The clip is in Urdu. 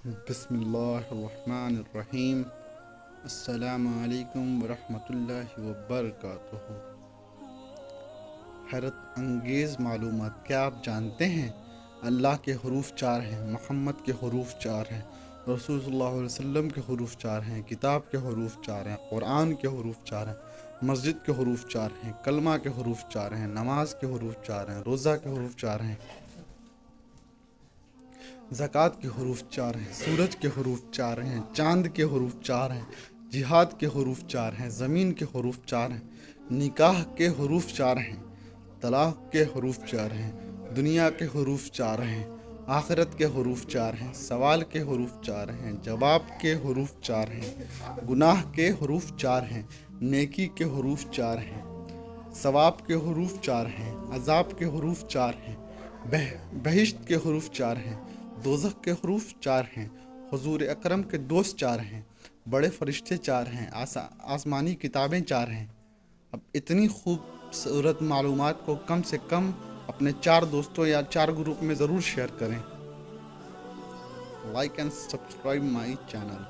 بسم اللہ الرحمن الرحیم۔ السلام علیکم ورحمۃ اللہ وبرکاتہ۔ حیرت انگیز معلومات، کیا آپ جانتے ہیں اللہ کے حروف 4 ہیں، محمد کے حروف 4 ہیں، رسول صلی اللہ علیہ وسلم کے حروف 4 ہیں، کتاب کے حروف 4 ہیں، قرآن کے حروف 4 ہیں، مسجد کے حروف 4 ہیں، کلمہ کے حروف 4 ہیں، نماز کے حروف 4 ہیں، روزہ کے حروف 4 ہیں، زکوٰۃ کے حروف 4 ہیں، سورج کے حروف 4 ہیں، چاند کے حروف 4 ہیں، جہاد کے حروف 4 ہیں، زمین کے حروف 4 ہیں، نکاح کے حروف 4 ہیں، طلاق کے حروف 4 ہیں، دنیا کے حروف 4 ہیں، آخرت کے حروف 4 ہیں، سوال کے حروف 4 ہیں، جواب کے حروف 4 ہیں، گناہ کے حروف 4 ہیں، نیکی کے حروف 4 ہیں، ثواب کے حروف 4 ہیں، عذاب کے حروف 4 ہیں، بہشت کے حروف 4 ہیں، دوزخ کے حروف 4 ہیں، حضور اکرم کے دوست 4 ہیں، بڑے فرشتے 4 ہیں، آسمانی کتابیں 4 ہیں۔ اب اتنی خوبصورت معلومات کو کم سے کم اپنے 4 دوستوں یا 4 گروپ میں ضرور شیئر کریں۔ Like and subscribe my channel.